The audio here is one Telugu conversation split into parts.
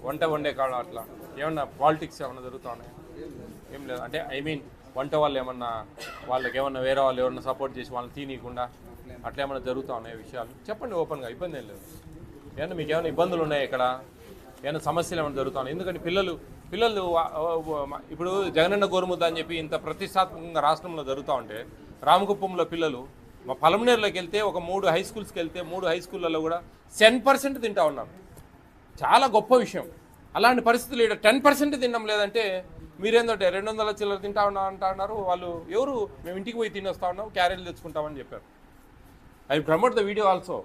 వంట వండే కాడ అట్లా ఏమన్నా పాలిటిక్స్ ఏమన్నా జరుగుతూ ఉన్నాయి? ఏం లేదు అంటే ఐ మీన్ వంట వాళ్ళు ఏమన్నా వాళ్ళకి ఏమన్నా వేరే వాళ్ళు ఏమన్నా సపోర్ట్ చేసి వాళ్ళని తీయకుండా అట్లా ఏమన్నా జరుగుతూ ఉన్నాయి విషయాలు చెప్పండి ఓపెన్గా, ఇబ్బంది ఏం లేదు. ఏమన్నా మీకు ఏమైనా ఇబ్బందులు ఉన్నాయి ఇక్కడ, ఏమైనా సమస్యలు ఏమైనా జరుగుతున్నాయి? ఎందుకంటే పిల్లలు ఇప్పుడు జగనన్న గోరుముద్ద అని చెప్పి ఇంత ప్రతిష్టాత్మకంగా రాష్ట్రంలో జరుగుతూ ఉంటే రామకుప్పంలో పిల్లలు మా పలమనేరులోకి వెళ్తే ఒక 3 హై స్కూల్స్కి వెళ్తే 3 హై స్కూళ్ళలో కూడా 10% తింటా ఉన్నారు. చాలా గొప్ప విషయం. అలాంటి పరిస్థితులు ఇక్కడ 10% తినడం లేదంటే మీరేందంటే 200 చిల్లర తింటా ఉన్నా అంటున్నారు వాళ్ళు. ఎవరు మేము ఇంటికి పోయి తినొస్తా ఉన్నాం, క్యారేజీలు తెచ్చుకుంటామని చెప్పారు. I promote the video also.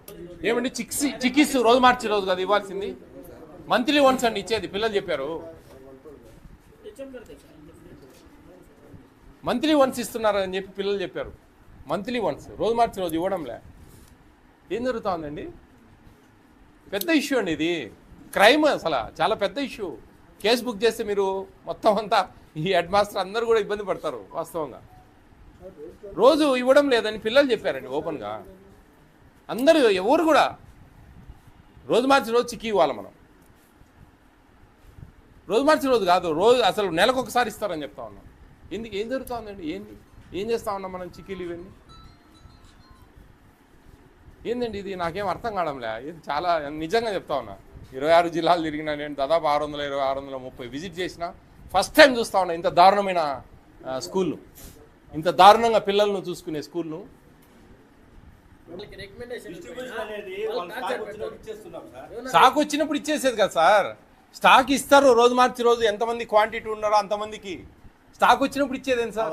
ఏమండి చిక్కీస్ రోజు మార్చి రోజు కదా ఇవ్వాల్సింది, మంత్లీ వన్స్ అండి ఇచ్చేది. పిల్లలు చెప్పారు మంత్లీ వన్స్ ఇస్తున్నారు అని చెప్పి పిల్లలు చెప్పారు. మంత్లీ వన్స్ రోజు మార్చి రోజు ఇవ్వడంలే. ఏం జరుగుతూ ఉందండి? పెద్ద ఇష్యూ అండి ఇది, క్రైమ్ అసలు చాలా పెద్ద ఇష్యూ. కేసు బుక్ చేస్తే మీరు మొత్తం అంతా ఈ హెడ్ మాస్టర్ అందరూ కూడా ఇబ్బంది పడతారు. వాస్తవంగా రోజు ఇవ్వడం లేదని పిల్లలు చెప్పారండి ఓపెన్గా. అందరూ ఎవరు కూడా రోజు మార్చి రోజు చిక్కీ ఇవ్వాలి మనం. రోజు మార్చి రోజు కాదు, రోజు అసలు నెలకు ఒకసారి ఇస్తారని చెప్తా ఉన్నాం. ఎందుకు ఏం జరుగుతూ ఉందండి? ఏం చేస్తూ ఉన్నాం మనం? చిక్కీలు ఇవన్నీ ఏందండి? ఇది నాకేం అర్థం కావడంలే. ఇది చాలా నిజంగా చెప్తా ఉన్నా. 26 జిల్లాలు తిరిగినా నేను, దాదాపు 620 630 విజిట్ చేసిన. ఫస్ట్ టైం చూస్తా ఉన్నా ఇంత దారుణమైన స్కూల్ను, ఇంత దారుణంగా పిల్లలను చూసుకునే స్కూల్ను. స్టాక్ వచ్చినప్పుడు ఇచ్చేసేది కదా సార్. స్టాక్ ఇస్తారు రోజు మార్చి రోజు, ఎంతమంది క్వాంటిటీ ఉన్నారో అంతమందికి స్టాక్ వచ్చినప్పుడు ఇచ్చేదేం సార్?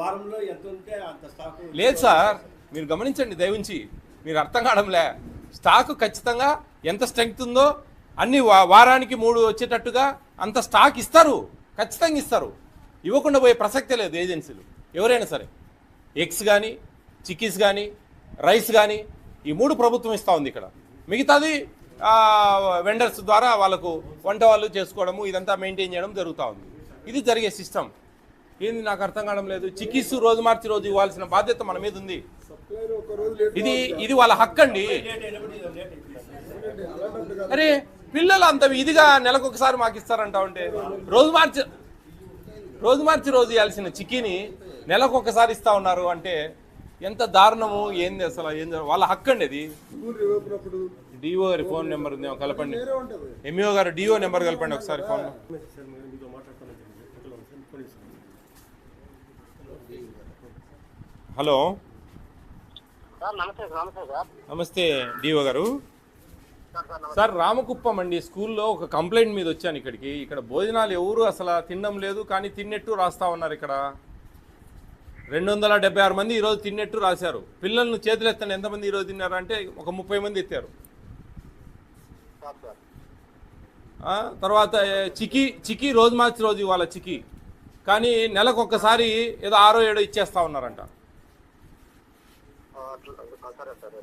లేదు సార్, మీరు గమనించండి దయవుంచి, మీరు అర్థం కావడంలే. స్టాక్ ఖచ్చితంగా ఎంత స్ట్రెంగ్త్ ఉందో అన్ని వారానికి 3 వచ్చేటట్టుగా అంత స్టాక్ ఇస్తారు, ఖచ్చితంగా ఇస్తారు. ఇవ్వకుండా పోయే ప్రసక్తే లేదు ఏజెన్సీలు ఎవరైనా సరే. ఎగ్స్ కానీ, చిక్కీస్ కానీ, రైస్ కానీ ఈ 3 ప్రభుత్వం ఇస్తూ ఉంది ఇక్కడ. మిగతాది వెండర్స్ ద్వారా వాళ్ళకు వంట వాళ్ళు చేసుకోవడము ఇదంతా మెయింటైన్ చేయడం జరుగుతూ ఉంది. ఇది జరిగే సిస్టమ్. ఏంది నాకు అర్థం కావడం లేదు. చిక్కీస్ రోజు మార్చి రోజు ఇవ్వాల్సిన బాధ్యత మన మీద ఉంది. ఇది వాళ్ళ హక్కు అండి. అరే పిల్లలు అంత ఇదిగా నెలకు ఒకసారి మాకు ఇస్తారంటా ఉంటే, రోజు మార్చి రోజు ఇవ్వాల్సిన చిక్కీని నెలకు ఒకసారి ఇస్తా ఉన్నారు అంటే ఎంత దారుణము. ఏంది అసలు? వాళ్ళ హక్కు అండి అది. డిఓ గారి ఫోన్ నెంబర్ ఉంది, కలపండి. ఎంఈఓ గారు డిఓ నెంబర్ కలపండి ఒకసారి ఫోన్. హలో నమస్తే డిఓ గారు. సార్ రామకుప్పం అండి స్కూల్లో ఒక కంప్లైంట్ మీద వచ్చాను ఇక్కడికి. ఇక్కడ భోజనాలు ఎవరు అసలు తినడం లేదు, కానీ తిన్నట్టు రాస్తా ఉన్నారు. ఇక్కడ 276 మంది ఈరోజు తిన్నట్టు రాశారు. పిల్లలను చేతులు ఎత్తండి ఎంతమంది ఈరోజు తిన్నారు అంటే ఒక 30 మంది ఎత్తారు. తర్వాత చిక్కీ రోజు మార్చి రోజు ఇవాళ చిక్కీ, కానీ నెలకు ఒక్కసారి ఏదో 6 7 ఇచ్చేస్తా ఉన్నారంట.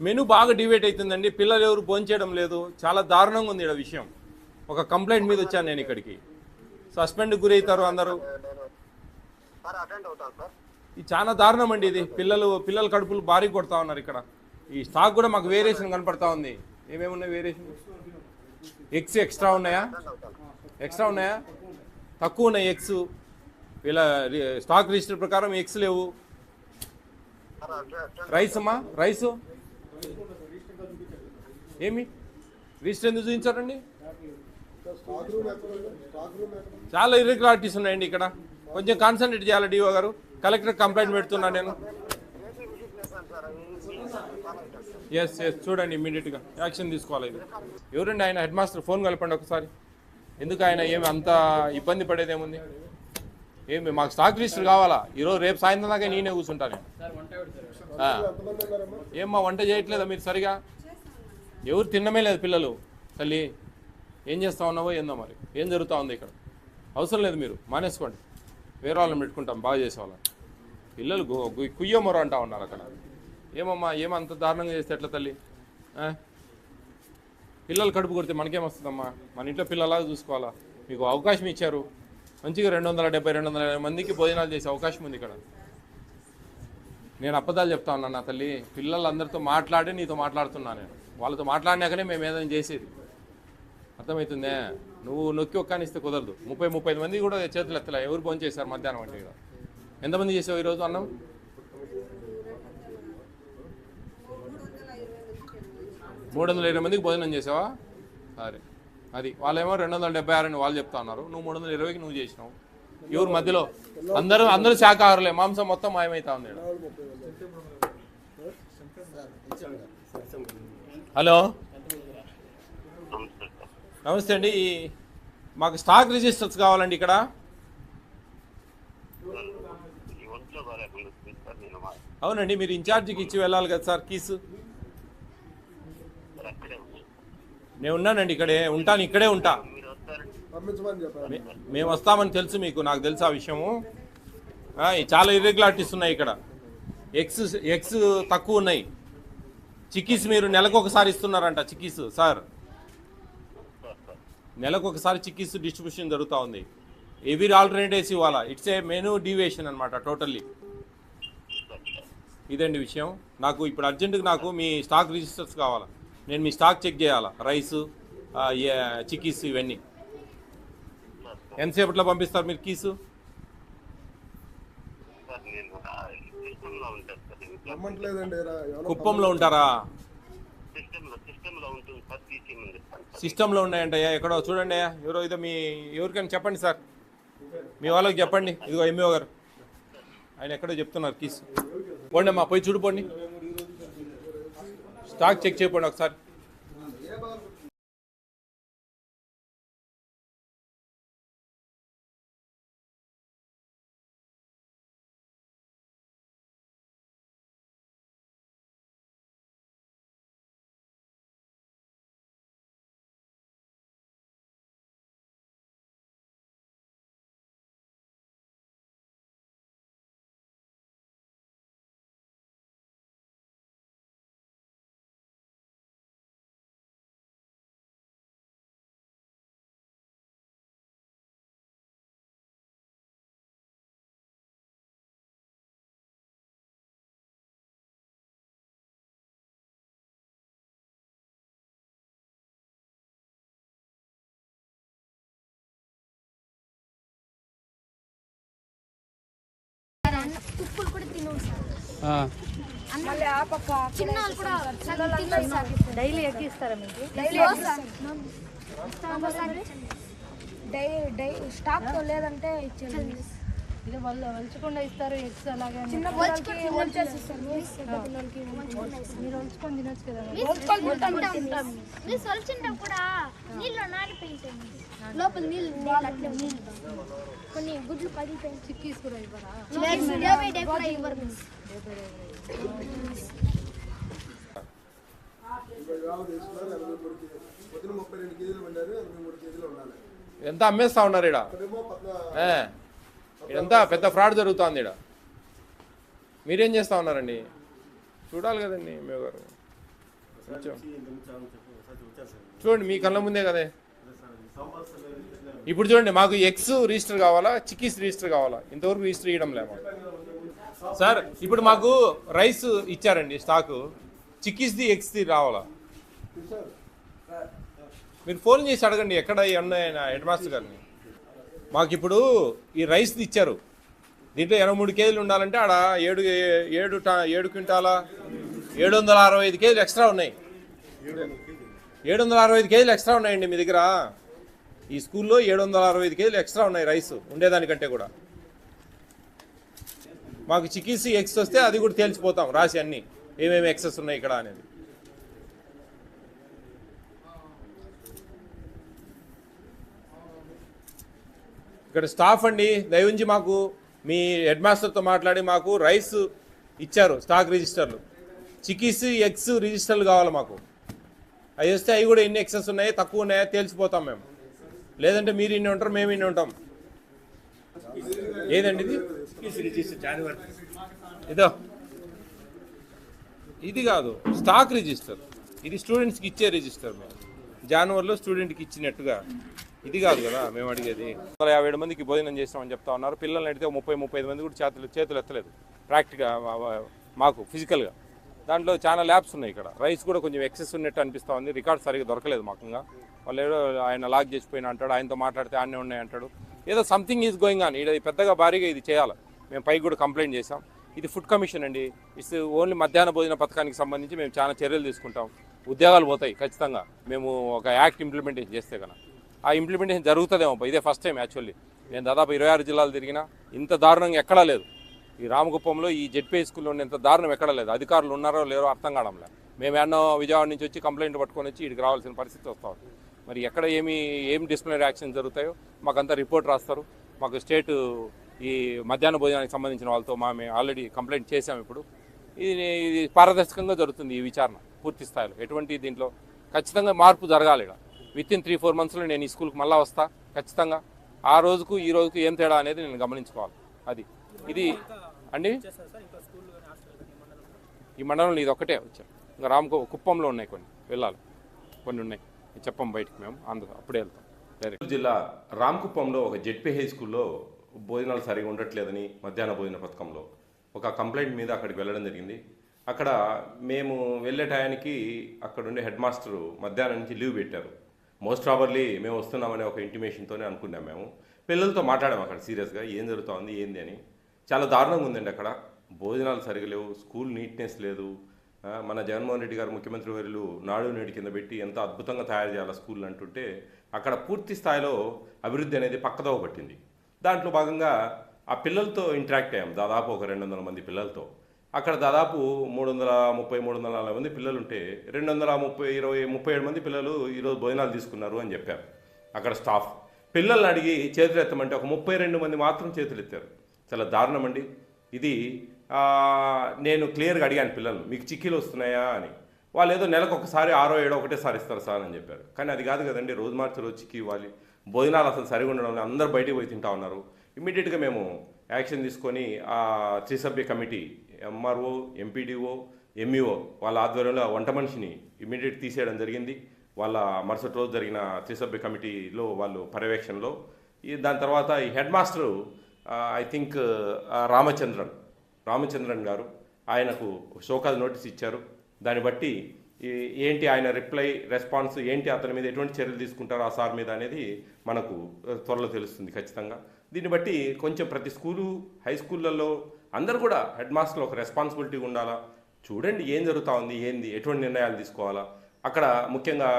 మెనూ బాగా డివేట్ అవుతుందండి. పిల్లలు ఎవరు భోంచేయడం లేదు. చాలా దారుణంగా ఉంది ఇక్కడ విషయం. ఒక కంప్లైంట్ మీద వచ్చాను నేను ఇక్కడికి. సస్పెండ్ గురవుతారు అందరూ. ఇది చాలా దారుణం అండి. ఇది పిల్లల కడుపులు భారీ కొడతా ఉన్నారు ఇక్కడ. ఈ స్టాక్ కూడా మాకు వేరియేషన్ కనపడతా ఉంది. ఏమేమి ఉన్నాయి వేరియేషన్? ఎగ్స్ ఎక్స్ట్రా ఉన్నాయా? తక్కువ ఉన్నాయి ఎగ్స్. వీళ్ళ స్టాక్ రిజిస్టర్ ప్రకారం ఎగ్స్ లేవు. రైస్ అమ్మా, రైసు ఏమి రిజిస్టర్ ఎందుకు చూపించారండి? చాలా ఇర్రెగ్యులారిటీస్ ఉన్నాయండి ఇక్కడ. కొంచెం కాన్సన్ట్రేట్ చేయాలి డిఓ గారు. కలెక్టర్ కంప్లైంట్ పెడుతున్నాను నేను. ఎస్ చూడండి, ఇమ్మీడియట్గా యాక్షన్ తీసుకోవాలి. ఇది ఎవరండి ఆయన? హెడ్ మాస్టర్ ఫోన్ కలపండి ఒకసారి. ఎందుకు ఆయన ఏమి అంత ఇబ్బంది పడేది ఏముంది? ఏమి మాకు స్టాక్ రిజిస్టర్ కావాలా? ఈరోజు రేపు సాయంత్రం దాకా నేనే కూర్చుంటాను. ఏమ్మా వంట చేయట్లేదా మీరు సరిగా? ఎవరు తినమే లేదు పిల్లలు. తల్లి ఏం చేస్తా ఉన్నావో ఏందో మరి. ఏం జరుగుతూ ఉంది ఇక్కడ? అవసరం లేదు, మీరు మానేసుకోండి. వేరే వాళ్ళని పెట్టుకుంటాం బాగా చేసేవాళ్ళని. పిల్లలు కుయ్యమొర అంటా ఉన్నారు అక్కడ. ఏమమ్మా ఏమంత దారుణంగా చేస్తే ఎట్లా తల్లి? పిల్లలు కడుపు కొడితే మనకేమొస్తుందమ్మా? మన ఇంట్లో పిల్లలాగా చూసుకోవాలా? మీకు అవకాశం ఇచ్చారు, మంచిగా 270 250 మందికి భోజనాలు చేసే అవకాశం ఉంది ఇక్కడ. నేను అబద్ధాలు చెప్తా ఉన్నాను నా తల్లి. పిల్లలందరితో మాట్లాడి నీతో మాట్లాడుతున్నా నేను. వాళ్ళతో మాట్లాడినాకనే మేము ఏదైనా చేసేది. అర్థమవుతుందే? నువ్వు నొక్కి ఒక్కానిస్తే కుదరదు. 35 మంది కూడా చేతులు ఎత్తలే. ఎవరు భోజనం చేశారు మధ్యాహ్నం అంటే? ఇక్కడ ఎంతమంది చేసావు ఈరోజు అన్నం? 320 మందికి భోజనం చేసావా? సరే, అది వాళ్ళేమో 276 అని వాళ్ళు చెప్తా ఉన్నారు. నువ్వు 320కి నువ్వు చేసినావు. ఎవరు మధ్యలో? అందరూ శాకాహారులే. మాంసం మొత్తం మాయమవుతా ఉంది. హలో, నమస్తే అండి. మాకు స్టాక్ రిజిస్టర్స్ కావాలండి ఇక్కడ. అవునండి, మీరు ఇన్ఛార్జికి ఇచ్చి వెళ్ళాలి కదా సార్ కీస్. నేను ఉన్నానండి, ఇక్కడే ఉంటా. మేము వస్తామని తెలుసు మీకు, నాకు తెలుసు ఆ విషయము. చాలా ఇర్రెగ్యులారిటీస్ ఉన్నాయి ఇక్కడ. ఎగ్స్ తక్కువ ఉన్నాయి. చిక్కీస్ మీరు నెలకు ఒకసారి ఇస్తున్నారంట. చిక్కీస్ సార్, నెలకు ఒకసారి చిక్కీస్ డిస్ట్రిబ్యూషన్ జరుగుతూ ఉంది. ఎవరీ ఆల్టర్నేటివ్స్ ఇవ్వాలా. ఇట్స్ ఏ మెనూ డీవియేషన్ అనమాట టోటల్లీ. ఇదండి విషయం. నాకు ఇప్పుడు అర్జెంటుగా నాకు మీ స్టాక్ రిజిస్టర్స్ కావాలా. నేను మీ స్టాక్ చెక్ చేయాలా. రైసు, చిక్కీస్ ఇవన్నీ. ఎంతసేపట్లో పంపిస్తారు మీరు కీసు? కుప్పంలో ఉంటారా? సిస్టంలో ఉన్నాయంటయ్యా ఎక్కడో. చూడండి అయ్యా, ఎవరో ఇదో మీ ఎవరికైనా చెప్పండి సార్, మీ వాళ్ళకి చెప్పండి. ఇదిగో ఎంఈఓ గారు, ఆయన ఎక్కడో చెప్తున్నారు కీస్. పోండి అమ్మా, పోయి చూడిపోండి. స్టాక్ చెక్ చేయకండి ఒకసారి. డైలీ ఎక్కిస్తారా మీకు? స్టాక్ లేదంటే ఇచ్చేది. ఇది వాళ్ళు వలుచుకుండా ఇస్తారు ఎగ్స్. అలాగే చిన్న పిల్లలకి మీరు వలుచుకొని తినొచ్చు కదా. లోపల నీళ్ళు కొన్ని గుడ్లు పగిలిపోయి చిక్కీస్ కూడా ఇవ్వరా? ఎంత అమ్మేస్తా ఉన్నారు ఇక్కడ? ఎంత పెద్ద ఫ్రాడ్ జరుగుతుంది ఇక్కడ. మీరేం చేస్తా ఉన్నారండి? చూడాలి కదండి మీ గారు. చూడండి, మీ కళ్ళ ముందే కదే. ఇప్పుడు చూడండి, మాకు ఎగ్స్ రిజిస్టర్ కావాలా, చిక్కీస్ రిజిస్టర్ కావాలా. ఇంతవరకు రిజిస్టర్ ఇవ్వడం లేమా సార్? ఇప్పుడు మాకు రైస్ ఇచ్చారండి స్టాకు, చిక్కీస్ది ఎగ్స్ది రావాలా. మీరు ఫోన్ చేసి అడగండి ఎక్కడ ఉన్నాయన హెడ్ మాస్టర్ గారిని. మాకు ఇప్పుడు ఈ రైస్ది ఇచ్చారు, దీంట్లో 23 కేజీలు ఉండాలంటే ఆడ 7 క్వింటాల 765 కేజీలు ఎక్స్ట్రా ఉన్నాయి. 765 కేజీలు ఎక్స్ట్రా ఉన్నాయండి మీ దగ్గర. ఈ స్కూల్లో 765 కేజీలు ఎక్స్ట్రా ఉన్నాయి రైస్ ఉండేదానికంటే కూడా. మాకు చిక్కీస్ ఎగ్స్ వస్తే అది కూడా తేల్చిపోతాం రాసి అన్నీ ఏమేమి ఎక్సెస్ ఉన్నాయి ఇక్కడ అనేది. ఇక్కడ స్టాఫ్ అండి దయవుంచి మాకు మీ హెడ్ మాస్టర్తో మాట్లాడి మాకు రైస్ ఇచ్చారు స్టాక్ రిజిస్టర్లు, చిక్కీస్ ఎగ్స్ రిజిస్టర్లు కావాలి మాకు. అవి వస్తే అవి కూడా ఎన్ని ఎక్సెస్ ఉన్నాయో తక్కువ ఉన్నాయో తేల్చిపోతాం మేము. లేదంటే మీరు ఇన్ని ఉంటారు, మేము ఇన్ని ఉంటాం. ఏదండి ఇది? ఇదో ఇది కాదు స్టాక్ రిజిస్టర్, ఇది స్టూడెంట్స్కి ఇచ్చే రిజిస్టర్. మేము జనవరిలో స్టూడెంట్కి ఇచ్చినట్టుగా ఇది కాదు కదా మేము అడిగేది. 157 మందికి భోజనం చేస్తామని చెప్తా ఉన్నారు. పిల్లల్ని అడిగితే 30-35 మంది కూడా చేతులు ఎత్తలేదు ప్రాక్టికల్గా మాకు ఫిజికల్గా. దాంట్లో చాలా ల్యాబ్స్ ఉన్నాయి. ఇక్కడ రైస్ కూడా కొంచెం ఎక్సెస్ ఉన్నట్టు అనిపిస్తూ ఉంది. రికార్డ్ సరిగ్గా దొరకలేదు మాకు. వాళ్ళు ఏదో ఆయన లాక్ చేసిపోయిన అంటాడు, ఆయనతో మాట్లాడితే ఆనే ఉన్నాయి అంటాడు. ఏదో సంథింగ్ ఈజ్ గోయింగ్ ఆన్. ఇది పెద్దగా భారీగా ఇది చేయాలి. మేము పైకి కూడా కంప్లైంట్ చేసాం. ఇది ఫుడ్ కమిషన్ అండి. ఇట్స్ ఓన్లీ మధ్యాహ్న భోజన పథకానికి సంబంధించి మేము చాలా చర్యలు తీసుకుంటాం. ఉద్యోగాలు పోతాయి ఖచ్చితంగా మేము ఒక యాక్ట్ ఇంప్లిమెంటేషన్ చేస్తే కనుక. ఆ ఇంప్లిమెంటేషన్ జరుగుతుందేమో. ఇదే ఫస్ట్ టైం యాక్చువల్లీ. నేను దాదాపు 26 జిల్లాలు తిరిగినా ఇంత దారుణంగా ఎక్కడా లేదు. ఈ రామగుప్పంలో ఈ జెడ్పీ స్కూల్లో ఇంత దారుణం ఎక్కడా లేదు. అధికారులు ఉన్నారో లేరో అర్థం కావడంలే. మేము ఎన్నో విజయవాడ నుంచి వచ్చి కంప్లైంట్ పట్టుకొని వచ్చి ఇక్కడికి రావాల్సిన పరిస్థితి వస్తాం. మరి ఎక్కడ ఏం డిసిప్లినరీ యాక్షన్ జరుగుతాయో మాకంతా రిపోర్ట్ రాస్తారు. మాకు స్టేట్ ఈ మధ్యాహ్న భోజనానికి సంబంధించిన వాళ్ళతో మేము ఆల్రెడీ కంప్లైంట్ చేసాం. ఇప్పుడు ఇది పారదర్శకంగా జరుగుతుంది ఈ విచారణ పూర్తి స్థాయిలో. ఎటువంటి దీంట్లో ఖచ్చితంగా మార్పు జరగాలి. ఇక్కడ వితిన్ 3-4 మంత్స్లో నేను ఈ స్కూల్కి మళ్ళీ వస్తా ఖచ్చితంగా. ఆ రోజుకు ఈ రోజుకు ఏం తేడా అనేది నేను గమనించుకోవాలి. అది ఇది అండి. ఈ మండలంలో ఇది ఒక్కటే వచ్చాం. ఇంకా కుప్పంలో ఉన్నాయి, కొన్ని ఉన్నాయి. చెప్పం బయటికి మేము అప్పుడే వెళ్తాం డైరెక్ట్. జిల్లా రామకుప్పంలో ఒక జెడ్పీ హై స్కూల్లో భోజనాలు సరిగా ఉండట్లేదని మధ్యాహ్న భోజన పథకంలో ఒక కంప్లైంట్ మీద అక్కడికి వెళ్ళడం జరిగింది. అక్కడ మేము వెళ్ళే టయానికి అక్కడ ఉండే హెడ్ మాస్టరు మధ్యాహ్నం నుంచి లీవ్ పెట్టారు. మోస్ట్ ప్రాబర్లీ మేము వస్తున్నామనే ఒక ఇంటిమేషన్తోనే అనుకున్నాం. మేము పిల్లలతో మాట్లాడాము అక్కడ సీరియస్గా ఏం జరుగుతుంది ఏంది అని. చాలా దారుణంగా ఉందండి. అక్కడ భోజనాలు సరిగా లేవు, స్కూల్ నీట్నెస్ లేదు. మన జగన్మోహన్ రెడ్డి గారు ముఖ్యమంత్రి వర్యులు నాడు నేడు కింద పెట్టి ఎంత అద్భుతంగా తయారు చేయాలి స్కూల్ అంటుంటే అక్కడ పూర్తి స్థాయిలో అభివృద్ధి అనేది పక్కదోవ పట్టింది. దాంట్లో భాగంగా ఆ పిల్లలతో ఇంటరాక్ట్ అయ్యాం. దాదాపు ఒక 200 మంది పిల్లలతో. అక్కడ దాదాపు 330-340 మంది పిల్లలు ఉంటే 237 మంది పిల్లలు ఈరోజు భోజనాలు తీసుకున్నారు అని చెప్పారు అక్కడ స్టాఫ్. పిల్లల్ని అడిగి చేతులు ఎత్తమంటే ఒక 32 మంది మాత్రం చేతులు ఎత్తారు. చాలా దారుణం అండి ఇది. నేను క్లియర్గా అడిగాను పిల్లలు, మీకు చిక్కీలు వస్తున్నాయా అని. వాళ్ళు ఏదో నెలకు ఒకసారి 6-7 ఒకటేసారి ఇస్తారు సార్ అని చెప్పారు. కానీ అది కాదు కదండి, రోజు మార్చి రోజు చిక్కీ ఇవ్వాలి. భోజనాలు అసలు సరిగా ఉండడం అందరూ బయటికి పోయి తింటా ఉన్నారు. ఇమ్మీడియట్గా మేము యాక్షన్ తీసుకొని ఆ 3 సభ్య కమిటీ ఎంఆర్ఓ, ఎంపీడీఓ, ఎంఈఓ వాళ్ళ ఆధ్వర్యంలో వంట మనిషిని ఇమ్మీడియట్ తీసేయడం జరిగింది. వాళ్ళ మరుసటి రోజు జరిగిన 3 సభ్య కమిటీలో వాళ్ళు పర్యవేక్షణలో. దాని తర్వాత ఈ head master I think Ramachandran గారు ఆయనకు షోకాజ్ నోటీస్ ఇచ్చారు. దాన్ని బట్టి ఏంటి ఆయన రెస్పాన్స్ ఏంటి, అతని మీద ఎటువంటి చర్యలు తీసుకుంటారో ఆ సార్ మీద అనేది మనకు త్వరలో తెలుస్తుంది ఖచ్చితంగా. దీన్ని బట్టి కొంచెం ప్రతి స్కూలు హై స్కూళ్ళల్లో అందరూ కూడా హెడ్ మాస్టర్లు ఒక రెస్పాన్సిబిలిటీ ఉండాలా. చూడండి ఏం జరుగుతూ ఉంది, ఏంది, ఎటువంటి నిర్ణయాలు తీసుకోవాలా. అక్కడ ముఖ్యంగా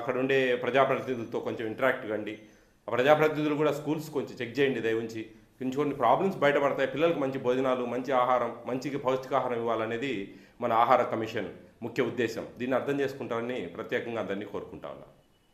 అక్కడ ఉండే ప్రజాప్రతినిధులతో కొంచెం ఇంటరాక్ట్ కండి. ఆ ప్రజాప్రతినిధులు కూడా స్కూల్స్ కొంచెం చెక్ చేయండి దయ ఉంచి. కొన్ని ప్రాబ్లమ్స్ బయటపడతాయి. పిల్లలకు మంచి భోజనాలు, మంచి ఆహారం, మంచి పౌష్టికాహారం ఇవ్వాలనేది మన ఆహార కమిషన్ ముఖ్య ఉద్దేశం. దీన్ని అర్థం చేసుకుంటారని ప్రత్యేకంగా అందరినీ కోరుకుంటా ఉన్నాను.